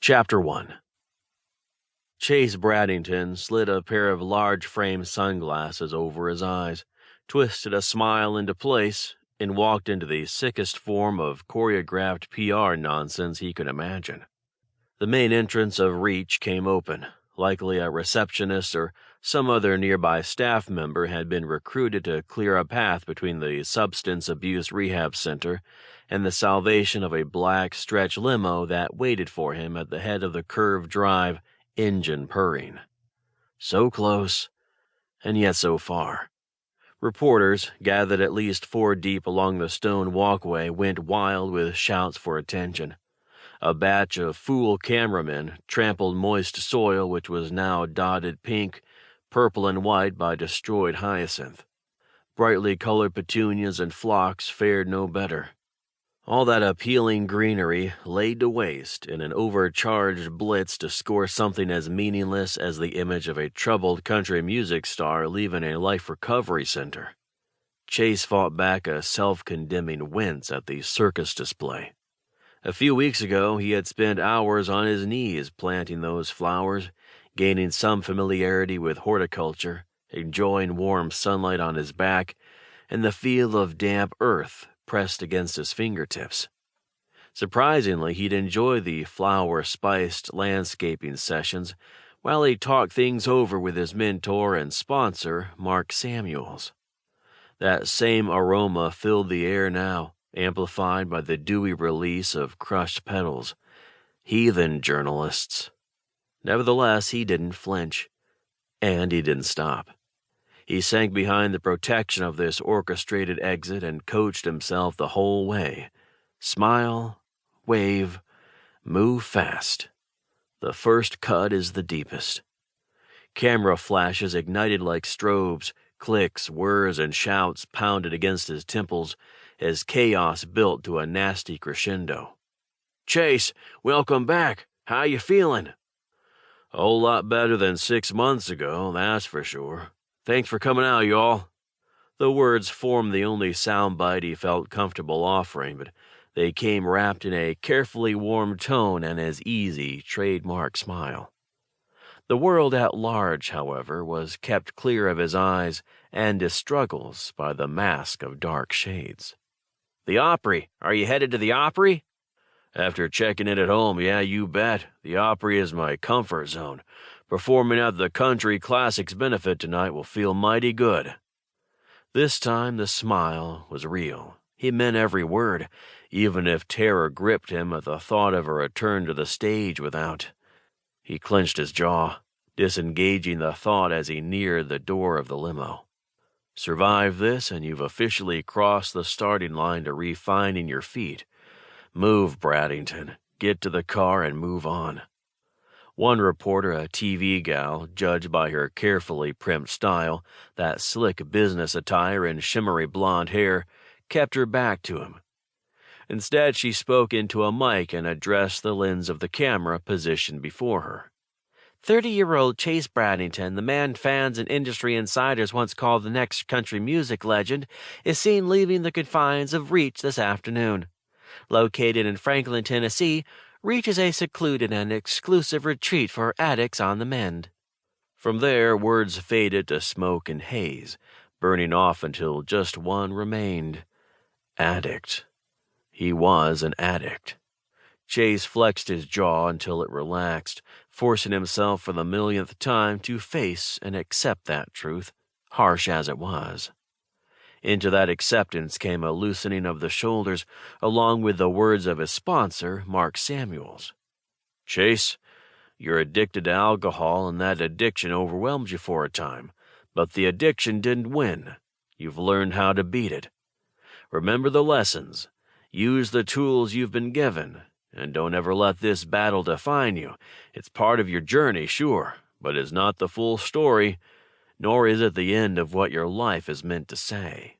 Chapter 1. Chase Bradington slid a pair of large-frame sunglasses over his eyes, twisted a smile into place, and walked into the sickest form of choreographed PR nonsense he could imagine. The main entrance of Reach came open. Likely a receptionist or some other nearby staff member had been recruited to clear a path between the substance abuse rehab center and the salvation of a black stretch limo that waited for him at the head of the curved drive, engine purring. So close, and yet so far. Reporters, gathered at least 4 deep along the stone walkway, went wild with shouts for attention. A batch of fool cameramen trampled moist soil which was now dotted pink, purple, and white by destroyed hyacinth. Brightly colored petunias and phlox fared no better. All that appealing greenery laid to waste in an overcharged blitz to score something as meaningless as the image of a troubled country music star leaving a life recovery center. Chase fought back a self-condemning wince at the circus display. A few weeks ago, he had spent hours on his knees planting those flowers, gaining some familiarity with horticulture, enjoying warm sunlight on his back, and the feel of damp earth pressed against his fingertips. Surprisingly, he'd enjoy the flower-spiced landscaping sessions while he talked things over with his mentor and sponsor, Mark Samuels. That same aroma filled the air now, amplified by the dewy release of crushed petals. Heathen journalists. Nevertheless, he didn't flinch. And he didn't stop. He sank behind the protection of this orchestrated exit and coached himself the whole way. Smile, wave, move fast. The first cut is the deepest. Camera flashes ignited like strobes, clicks, whirs, and shouts pounded against his temples as chaos built to a nasty crescendo. "Chase, welcome back. How you feeling?" "A whole lot better than 6 months ago, that's for sure. Thanks for coming out, y'all." The words formed the only soundbite he felt comfortable offering, but they came wrapped in a carefully warmed tone and his easy, trademark smile. The world at large, however, was kept clear of his eyes and his struggles by the mask of dark shades. "The Opry. Are you headed to the Opry?" "After checking it at home, yeah, you bet. The Opry is my comfort zone. Performing at the Country Classics benefit tonight will feel mighty good." This time the smile was real. He meant every word, even if terror gripped him at the thought of a return to the stage without. He clenched his jaw, disengaging the thought as he neared the door of the limo. Survive this, and you've officially crossed the starting line to refining your feet. Move, Bradington. Get to the car and move on. One reporter, a TV gal, judged by her carefully primped style, that slick business attire and shimmery blonde hair, kept her back to him. Instead, she spoke into a mic and addressed the lens of the camera positioned before her. 30-year-old Chase Bradington, the man fans and industry insiders once called the next country music legend, is seen leaving the confines of Reach this afternoon. Located in Franklin, Tennessee, Reach is a secluded and exclusive retreat for addicts on the mend. From there, words faded to smoke and haze, burning off until just one remained. Addict. He was an addict. Chase flexed his jaw until it relaxed, forcing himself for the millionth time to face and accept that truth, harsh as it was. Into that acceptance came a loosening of the shoulders, along with the words of his sponsor, Mark Samuels. "Chase, you're addicted to alcohol, and that addiction overwhelmed you for a time, but the addiction didn't win. You've learned how to beat it. Remember the lessons. Use the tools you've been given. And don't ever let this battle define you. It's part of your journey, sure, but it's not the full story, nor is it the end of what your life is meant to say."